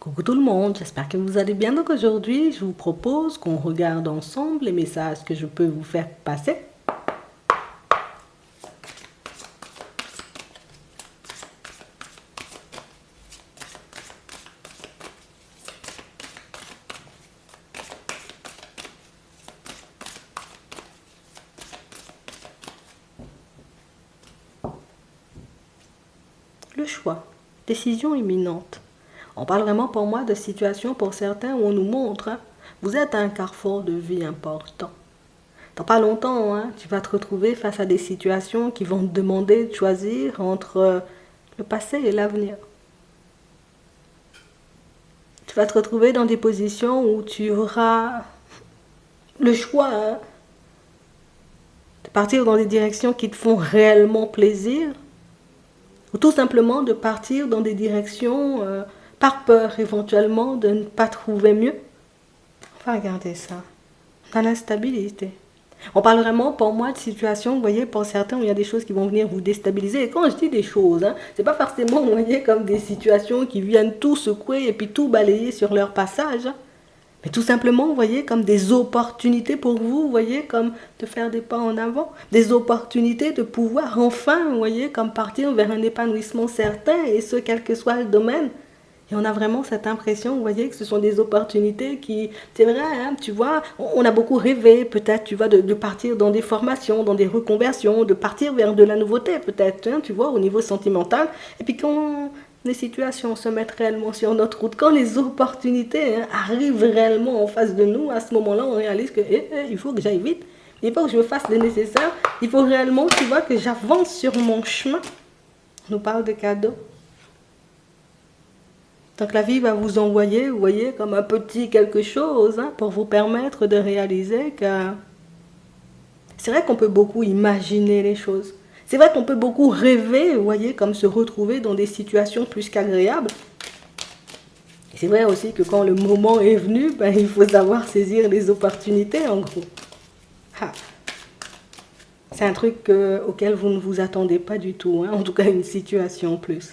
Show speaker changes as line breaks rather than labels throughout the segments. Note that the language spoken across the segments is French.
Coucou tout le monde, j'espère que vous allez bien. Donc aujourd'hui, je vous propose qu'on regarde ensemble les messages que je peux vous faire passer. Le choix, décision imminente. On parle vraiment pour moi de situations pour certains où on nous montre, vous êtes à un carrefour de vie important. Dans pas longtemps, tu vas te retrouver face à des situations qui vont te demander de choisir entre le passé et l'avenir. Tu vas te retrouver dans des positions où tu auras le choix de partir dans des directions qui te font réellement plaisir ou tout simplement de partir dans des directions par peur éventuellement de ne pas trouver mieux. Enfin, regardez ça, dans l'instabilité. On parle vraiment pour moi de situations, vous voyez, pour certains où il y a des choses qui vont venir vous déstabiliser. Et quand je dis des choses, c'est pas forcément, vous voyez, comme des situations qui viennent tout secouer et puis tout balayer sur leur passage. Mais tout simplement, vous voyez, comme des opportunités pour vous, vous voyez, comme de faire des pas en avant, des opportunités de pouvoir enfin, vous voyez, comme partir vers un épanouissement certain, et ce, quel que soit le domaine. Et on a vraiment cette impression, vous voyez, que ce sont des opportunités qui, c'est vrai, tu vois, on a beaucoup rêvé, peut-être, tu vois, de partir dans des formations, dans des reconversions, de partir vers de la nouveauté, peut-être, tu vois, au niveau sentimental. Et puis quand les situations se mettent réellement sur notre route, quand les opportunités arrivent réellement en face de nous, à ce moment-là, on réalise que il faut que j'aille vite, il faut que je fasse le nécessaire, il faut réellement, tu vois, que j'avance sur mon chemin. On nous parle de cadeaux. Donc la vie va vous envoyer, vous voyez, comme un petit quelque chose pour vous permettre de réaliser que c'est vrai qu'on peut beaucoup imaginer les choses. C'est vrai qu'on peut beaucoup rêver, vous voyez, comme se retrouver dans des situations plus qu'agréables. Et c'est vrai aussi que quand le moment est venu, il faut savoir saisir les opportunités, en gros. Ah. C'est un truc auquel vous ne vous attendez pas du tout, en tout cas une situation en plus.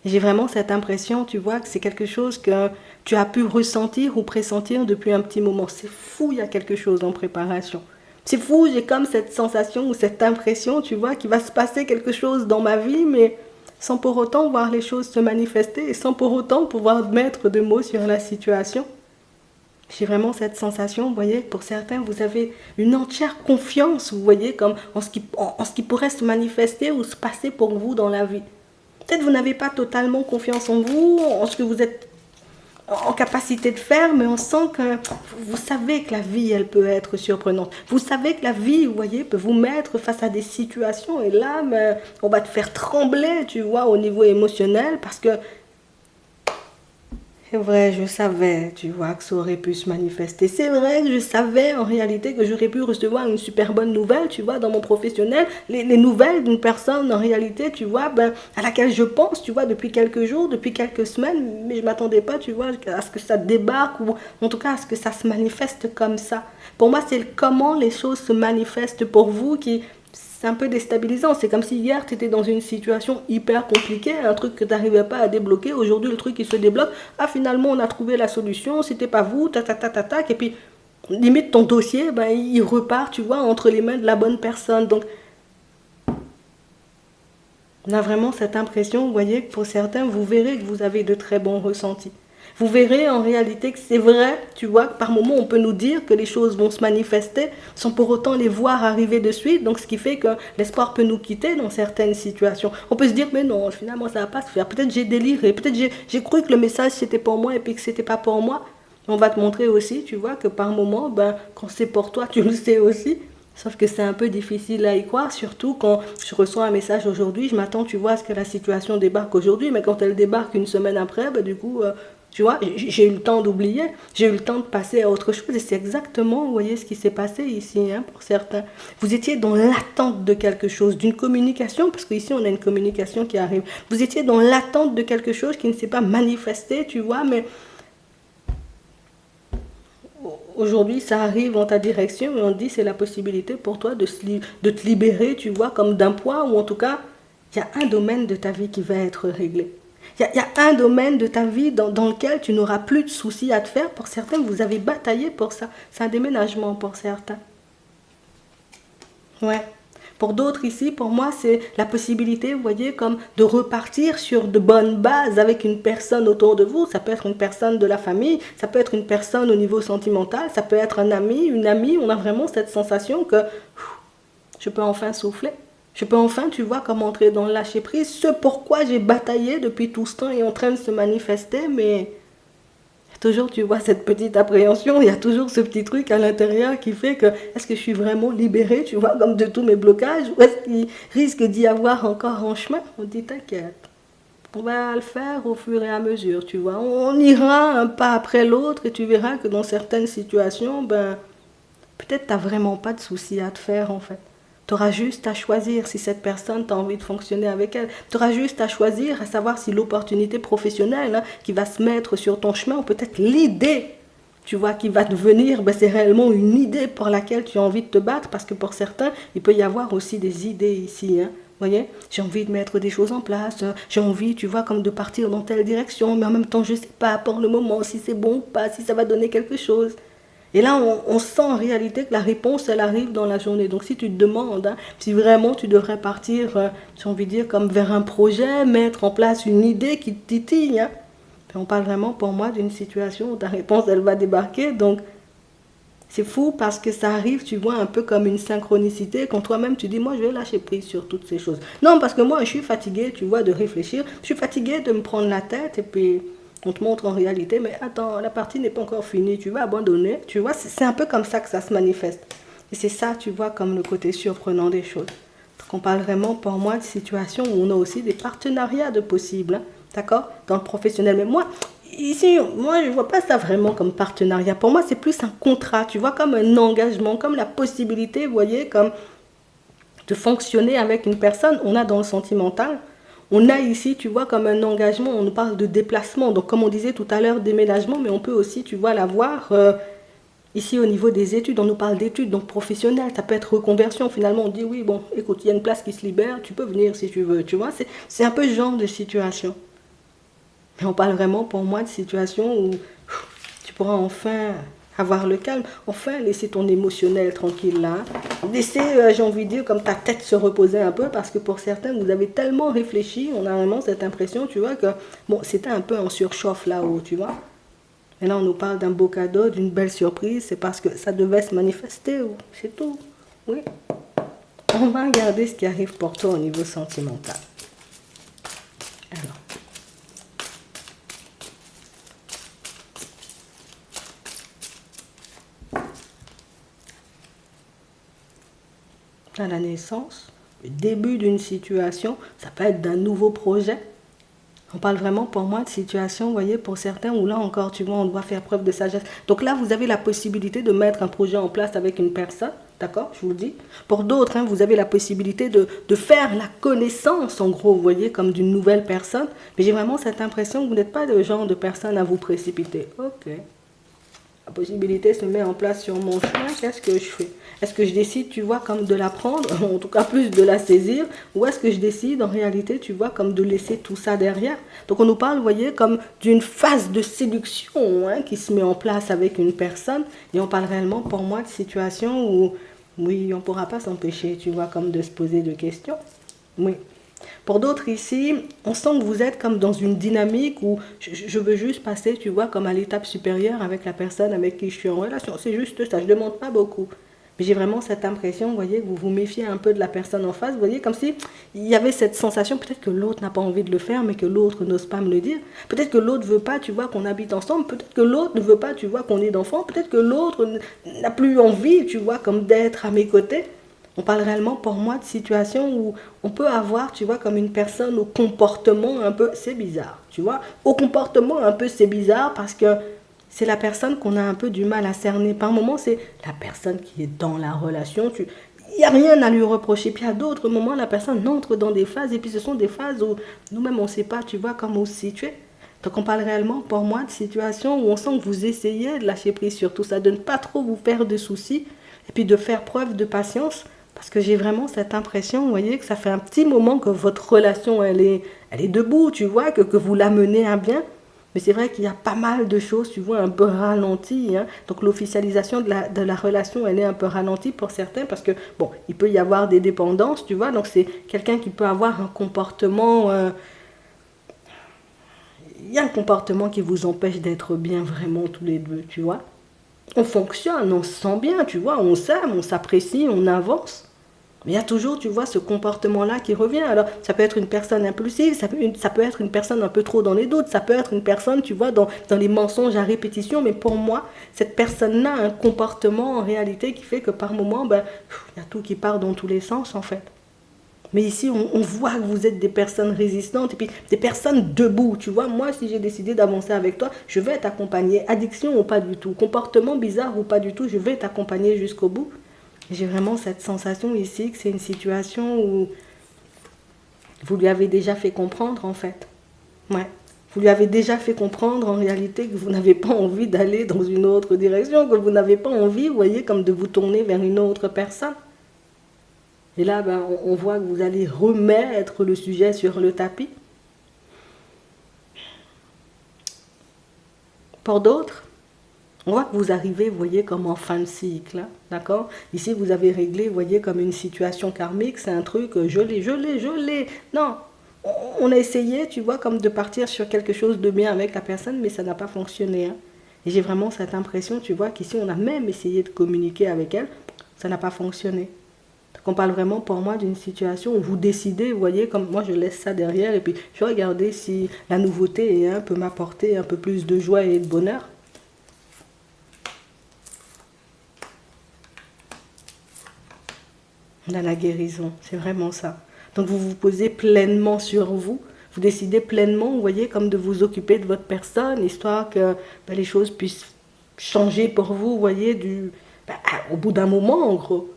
J'ai vraiment cette impression, tu vois, que c'est quelque chose que tu as pu ressentir ou pressentir depuis un petit moment. C'est fou, il y a quelque chose en préparation. C'est fou, j'ai comme cette sensation ou cette impression, tu vois, qu'il va se passer quelque chose dans ma vie, mais sans pour autant voir les choses se manifester et sans pour autant pouvoir mettre de mots sur la situation. J'ai vraiment cette sensation, vous voyez, pour certains, vous avez une entière confiance, vous voyez, comme en ce qui pourrait se manifester ou se passer pour vous dans la vie. Peut-être que vous n'avez pas totalement confiance en vous, en ce que vous êtes en capacité de faire, mais on sent que vous savez que la vie, elle peut être surprenante. Vous savez que la vie, vous voyez, peut vous mettre face à des situations et là, on va te faire trembler, tu vois, au niveau émotionnel parce que c'est vrai, je savais, tu vois, que ça aurait pu se manifester. C'est vrai que je savais en réalité que j'aurais pu recevoir une super bonne nouvelle, tu vois, dans mon professionnel. Les nouvelles d'une personne, en réalité, tu vois, à laquelle je pense, tu vois, depuis quelques jours, depuis quelques semaines, mais je ne m'attendais pas, tu vois, à ce que ça débarque ou en tout cas à ce que ça se manifeste comme ça. Pour moi, c'est comment les choses se manifestent pour vous qui c'est un peu déstabilisant. C'est comme si hier, tu étais dans une situation hyper compliquée, un truc que tu n'arrivais pas à débloquer. Aujourd'hui, le truc, il se débloque. Ah, finalement, on a trouvé la solution. C'était pas vous, tac. Et puis, limite, ton dossier, il repart, tu vois, entre les mains de la bonne personne. Donc, on a vraiment cette impression, vous voyez, que pour certains, vous verrez que vous avez de très bons ressentis. Vous verrez en réalité que c'est vrai, tu vois, que par moments on peut nous dire que les choses vont se manifester sans pour autant les voir arriver de suite. Donc ce qui fait que l'espoir peut nous quitter dans certaines situations. On peut se dire, mais non, finalement ça ne va pas se faire. Peut-être j'ai déliré, peut-être j'ai cru que le message c'était pour moi et puis que c'était pas pour moi. On va te montrer aussi, tu vois, que par moments, quand c'est pour toi, tu le sais aussi. Sauf que c'est un peu difficile à y croire, surtout quand je reçois un message aujourd'hui, je m'attends, tu vois, à ce que la situation débarque aujourd'hui, mais quand elle débarque une semaine après, du coup, tu vois, j'ai eu le temps d'oublier, j'ai eu le temps de passer à autre chose, et c'est exactement, vous voyez, ce qui s'est passé ici, pour certains. Vous étiez dans l'attente de quelque chose, d'une communication, parce qu'ici, on a une communication qui arrive. Vous étiez dans l'attente de quelque chose qui ne s'est pas manifesté, tu vois, mais aujourd'hui, ça arrive en ta direction et on te dit c'est la possibilité pour toi de te libérer, tu vois, comme d'un poids ou en tout cas, il y a un domaine de ta vie qui va être réglé. Il y a un domaine de ta vie dans lequel tu n'auras plus de soucis à te faire. Pour certains, vous avez bataillé pour ça. C'est un déménagement pour certains. Ouais. Pour d'autres ici, pour moi, c'est la possibilité, vous voyez, comme de repartir sur de bonnes bases avec une personne autour de vous. Ça peut être une personne de la famille, ça peut être une personne au niveau sentimental, ça peut être un ami, une amie. On a vraiment cette sensation que je peux enfin souffler. Je peux enfin, tu vois, comme entrer dans le lâcher-prise. Ce pourquoi j'ai bataillé depuis tout ce temps est en train de se manifester, mais il y a toujours, tu vois, cette petite appréhension, il y a toujours ce petit truc à l'intérieur qui fait que, est-ce que je suis vraiment libérée, tu vois, comme de tous mes blocages, ou est-ce qu'il risque d'y avoir encore en chemin? On dit, t'inquiète, on va le faire au fur et à mesure, tu vois. On ira un pas après l'autre et tu verras que dans certaines situations, ben, peut-être t'as vraiment pas de soucis à te faire, en fait. Tu auras juste à choisir si cette personne, tu as envie de fonctionner avec elle. Tu auras juste à choisir, à savoir si l'opportunité professionnelle qui va se mettre sur ton chemin, ou peut-être l'idée, tu vois, qui va devenir, ben, c'est réellement une idée pour laquelle tu as envie de te battre, parce que pour certains, il peut y avoir aussi des idées ici. Vous voyez, j'ai envie de mettre des choses en place, j'ai envie, tu vois, comme de partir dans telle direction, mais en même temps, je ne sais pas pour le moment si c'est bon ou pas, si ça va donner quelque chose. Et là, on sent en réalité que la réponse, elle arrive dans la journée. Donc, si tu te demandes si vraiment tu devrais partir, j'ai envie de dire, comme vers un projet, mettre en place une idée qui te titille, on parle vraiment pour moi d'une situation où ta réponse, elle va débarquer. Donc, c'est fou parce que ça arrive, tu vois, un peu comme une synchronicité, quand toi-même tu dis, moi, je vais lâcher prise sur toutes ces choses. Non, parce que moi, je suis fatiguée, tu vois, de réfléchir. Je suis fatiguée de me prendre la tête et puis on te montre en réalité, mais attends, la partie n'est pas encore finie, tu vas abandonner. Tu vois, c'est un peu comme ça que ça se manifeste. Et c'est ça, tu vois, comme le côté surprenant des choses. Donc on parle vraiment, pour moi, de situations où on a aussi des partenariats de possibles, d'accord, dans le professionnel. Mais moi, ici, moi, je ne vois pas ça vraiment comme partenariat. Pour moi, c'est plus un contrat, tu vois, comme un engagement, comme la possibilité, vous voyez, comme de fonctionner avec une personne. On a dans le sentimental. On a ici, tu vois, comme un engagement, on nous parle de déplacement. Donc, comme on disait tout à l'heure, déménagement, mais on peut aussi, tu vois, l'avoir ici au niveau des études. On nous parle d'études, donc professionnelles. Ça peut être reconversion. Finalement, on dit, oui, bon, écoute, il y a une place qui se libère, tu peux venir si tu veux. Tu vois, c'est un peu ce genre de situation. Mais on parle vraiment, pour moi, de situation où tu pourras enfin avoir le calme, enfin laisser ton émotionnel tranquille là, laisser, j'ai envie de dire, comme ta tête se reposer un peu, parce que pour certains, vous avez tellement réfléchi, on a vraiment cette impression, tu vois, que bon, c'était un peu en surchauffe là-haut, tu vois. Et là, on nous parle d'un beau cadeau, d'une belle surprise, c'est parce que ça devait se manifester, c'est tout, oui. On va regarder ce qui arrive pour toi au niveau sentimental. Alors. À la naissance, le début d'une situation, ça peut être d'un nouveau projet. On parle vraiment pour moi de situation, vous voyez, pour certains où là encore, tu vois, on doit faire preuve de sagesse. Donc là, vous avez la possibilité de mettre un projet en place avec une personne, d'accord, je vous le dis. Pour d'autres, vous avez la possibilité de faire la connaissance, en gros, vous voyez, comme d'une nouvelle personne. Mais j'ai vraiment cette impression que vous n'êtes pas le genre de personne à vous précipiter. Ok. La possibilité se met en place sur mon chemin, qu'est-ce que je fais? Est-ce que je décide, tu vois, comme de la prendre, en tout cas plus de la saisir, ou est-ce que je décide, en réalité, tu vois, comme de laisser tout ça derrière? Donc on nous parle, vous voyez, comme d'une phase de séduction qui se met en place avec une personne, et on parle réellement, pour moi, de situations où, oui, on ne pourra pas s'empêcher, tu vois, comme de se poser des questions. Oui. Pour d'autres ici, on sent que vous êtes comme dans une dynamique où je veux juste passer, tu vois, comme à l'étape supérieure avec la personne avec qui je suis en relation. C'est juste ça, je ne demande pas beaucoup. Mais j'ai vraiment cette impression, vous voyez, que vous vous méfiez un peu de la personne en face. Vous voyez, comme si il y avait cette sensation, peut-être que l'autre n'a pas envie de le faire, mais que l'autre n'ose pas me le dire. Peut-être que l'autre ne veut pas, tu vois, qu'on habite ensemble. Peut-être que l'autre ne veut pas, tu vois, qu'on ait d'enfants. Peut-être que l'autre n'a plus envie, tu vois, comme d'être à mes côtés. On parle réellement pour moi de situations où on peut avoir, tu vois, comme une personne au comportement un peu, c'est bizarre, tu vois, au comportement un peu c'est bizarre parce que c'est la personne qu'on a un peu du mal à cerner. Par moments, c'est la personne qui est dans la relation, il n'y a rien à lui reprocher. Puis à d'autres moments, la personne entre dans des phases et puis ce sont des phases où nous-mêmes on ne sait pas, tu vois, comment se situer. Donc on parle réellement pour moi de situations où on sent que vous essayez de lâcher prise sur tout ça, de ne pas trop vous faire de soucis et puis de faire preuve de patience. Parce que j'ai vraiment cette impression, vous voyez, que ça fait un petit moment que votre relation, elle est debout, tu vois, que vous la menez à bien. Mais c'est vrai qu'il y a pas mal de choses, tu vois, un peu ralenties, hein. Donc l'officialisation de la relation, elle est un peu ralentie pour certains parce que, bon, il peut y avoir des dépendances, tu vois. Donc c'est quelqu'un qui peut avoir un comportement... il y a un comportement qui vous empêche d'être bien vraiment tous les deux, tu vois. On fonctionne, on se sent bien, tu vois, on s'aime, on s'apprécie, on avance. Mais il y a toujours, tu vois, ce comportement-là qui revient. Alors, ça peut être une personne impulsive, ça peut être une personne un peu trop dans les doutes, ça peut être une personne, tu vois, dans les mensonges à répétition. Mais pour moi, cette personne-là a un comportement en réalité qui fait que par moment, ben, il y a tout qui part dans tous les sens, en fait. Mais ici, on voit que vous êtes des personnes résistantes et puis des personnes debout. Tu vois, moi, si j'ai décidé d'avancer avec toi, je vais t'accompagner. Addiction ou pas du tout, comportement bizarre ou pas du tout, je vais t'accompagner jusqu'au bout. J'ai vraiment cette sensation ici que c'est une situation où vous lui avez déjà fait comprendre, en fait. Ouais. Vous lui avez déjà fait comprendre en réalité que vous n'avez pas envie d'aller dans une autre direction, que vous n'avez pas envie, vous voyez, comme de vous tourner vers une autre personne. Et là, ben, on voit que vous allez remettre le sujet sur le tapis. Pour d'autres, on voit que vous arrivez, vous voyez, comme en fin de cycle, hein, d'accord? Ici, vous avez réglé, vous voyez, comme une situation karmique, c'est un truc, je l'ai. Non, on a essayé, tu vois, comme de partir sur quelque chose de bien avec la personne, mais ça n'a pas fonctionné, hein. Et j'ai vraiment cette impression, tu vois, qu'ici, on a même essayé de communiquer avec elle, ça n'a pas fonctionné. Donc on parle vraiment pour moi d'une situation où vous décidez, vous voyez, comme moi je laisse ça derrière et puis je vais regarder si la nouveauté peut m'apporter un peu plus de joie et de bonheur. On a la guérison, c'est vraiment ça. Donc vous vous posez pleinement sur vous, vous décidez pleinement, vous voyez, comme de vous occuper de votre personne, histoire que ben, les choses puissent changer pour vous, vous voyez, au bout d'un moment en gros.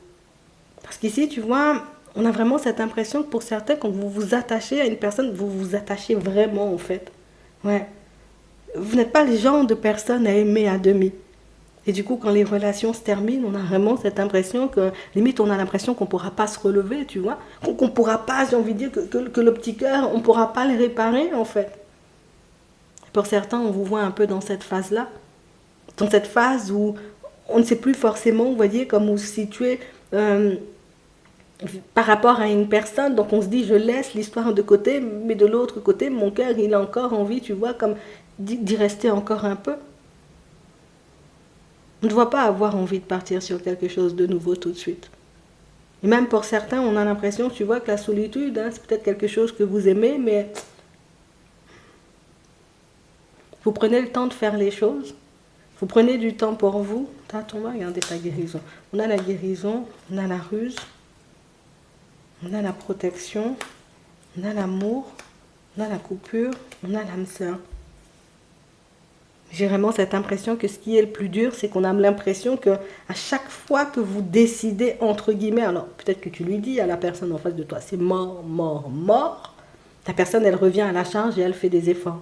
Parce qu'ici, tu vois, on a vraiment cette impression que pour certains, quand vous vous attachez à une personne, vous vous attachez vraiment en fait. Ouais. Vous n'êtes pas le genre de personne à aimer à demi. Et du coup, quand les relations se terminent, on a vraiment cette impression que, limite, on a l'impression qu'on ne pourra pas se relever, tu vois. Qu'on ne pourra pas, j'ai envie de dire, que le petit cœur, on ne pourra pas le réparer, en fait. Pour certains, on vous voit un peu dans cette phase-là. Dans cette phase où on ne sait plus forcément, vous voyez, comme vous vous situez par rapport à une personne. Donc on se dit, je laisse l'histoire de côté, mais de l'autre côté, mon cœur, il a encore envie, tu vois, comme d'y rester encore un peu. On ne doit pas avoir envie de partir sur quelque chose de nouveau tout de suite. Et même pour certains, on a l'impression, tu vois, que la solitude, hein, c'est peut-être quelque chose que vous aimez, mais vous prenez le temps de faire les choses. Vous prenez du temps pour vous. On va regarder ta guérison. On a la guérison, on a la ruse, on a la protection, on a l'amour, on a la coupure, on a l'âme sœur. J'ai vraiment cette impression que ce qui est le plus dur, c'est qu'on a l'impression que à chaque fois que vous décidez, entre guillemets, alors peut-être que tu lui dis à la personne en face de toi, c'est mort, mort, mort, la personne, elle revient à la charge et elle fait des efforts.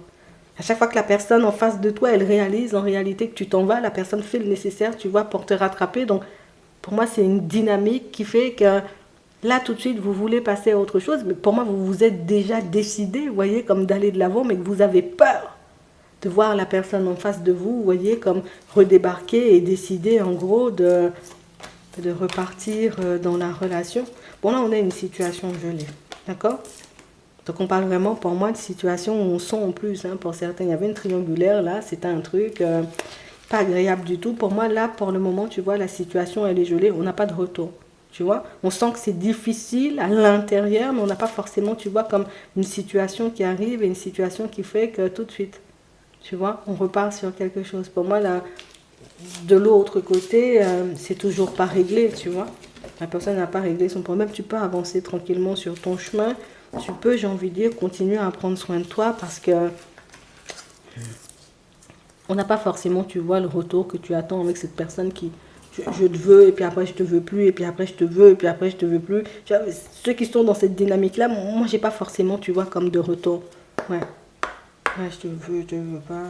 À chaque fois que la personne en face de toi, elle réalise en réalité que tu t'en vas, la personne fait le nécessaire, tu vois, pour te rattraper. Donc, pour moi, c'est une dynamique qui fait que là, tout de suite, vous voulez passer à autre chose. Mais pour moi, vous vous êtes déjà décidé, vous voyez, comme d'aller de l'avant, mais que vous avez peur de voir la personne en face de vous, vous voyez, comme redébarquer et décider, en gros, de repartir dans la relation. Bon, là, on a une situation gelée, d'accord ? Donc on parle vraiment pour moi de situation où on sent en plus, hein, pour certains, il y avait une triangulaire là, c'était un truc pas agréable du tout. Pour moi là, pour le moment, tu vois, la situation elle est gelée, on n'a pas de retour, tu vois. On sent que c'est difficile à l'intérieur, mais on n'a pas forcément, tu vois, comme une situation qui arrive et une situation qui fait que tout de suite, tu vois, on repart sur quelque chose. Pour moi là, de l'autre côté, c'est toujours pas réglé, tu vois. La personne n'a pas réglé son problème, tu peux avancer tranquillement sur ton chemin. Tu peux, j'ai envie de dire, continuer à prendre soin de toi parce que on n'a pas forcément, tu vois, le retour que tu attends avec cette personne qui, je te veux, et puis après je te veux plus, et puis après je te veux, et puis après je te veux plus. Tu vois, ceux qui sont dans cette dynamique-là, moi j'ai pas forcément, tu vois, comme de retour. Ouais, je te veux pas.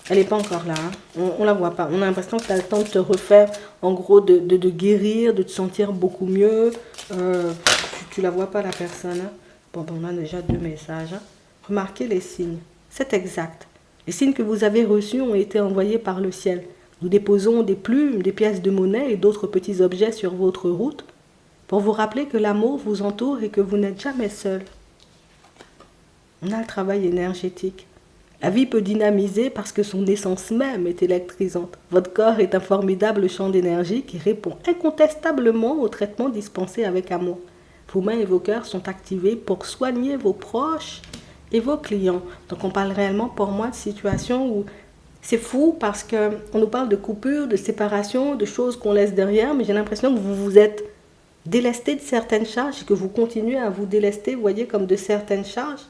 Elle n'est pas encore là. Hein. On la voit pas. On a l'impression que tu as le temps de te refaire, en gros, de guérir, de te sentir beaucoup mieux. Tu la vois pas, la personne. Hein. Bon, ben, on a déjà 2 messages. Hein. Remarquez les signes. C'est exact. Les signes que vous avez reçus ont été envoyés par le ciel. Nous déposons des plumes, des pièces de monnaie et d'autres petits objets sur votre route pour vous rappeler que l'amour vous entoure et que vous n'êtes jamais seul. On a le travail énergétique. La vie peut dynamiser parce que son essence même est électrisante. Votre corps est un formidable champ d'énergie qui répond incontestablement au traitement dispensé avec amour. Vos mains et vos cœurs sont activés pour soigner vos proches et vos clients. Donc on parle réellement pour moi de situations où c'est fou parce qu'on nous parle de coupure, de séparation, de choses qu'on laisse derrière, mais j'ai l'impression que vous vous êtes délesté de certaines charges et que vous continuez à vous délester, vous voyez, comme de certaines charges.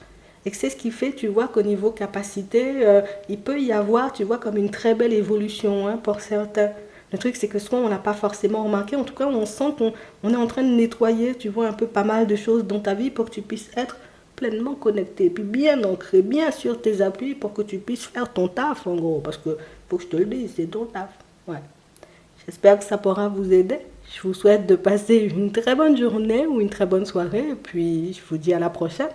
Et que c'est ce qui fait, tu vois, qu'au niveau capacité, il peut y avoir, tu vois, comme une très belle évolution hein, pour certains. Le truc, c'est que soit on n'a pas forcément remarqué, en tout cas, on sent qu'on est en train de nettoyer, tu vois, un peu pas mal de choses dans ta vie pour que tu puisses être pleinement connecté, puis bien ancré, bien sur tes appuis pour que tu puisses faire ton taf, en gros. Parce que, faut que je te le dise, c'est ton taf. Ouais. J'espère que ça pourra vous aider. Je vous souhaite de passer une très bonne journée ou une très bonne soirée, et puis je vous dis à la prochaine.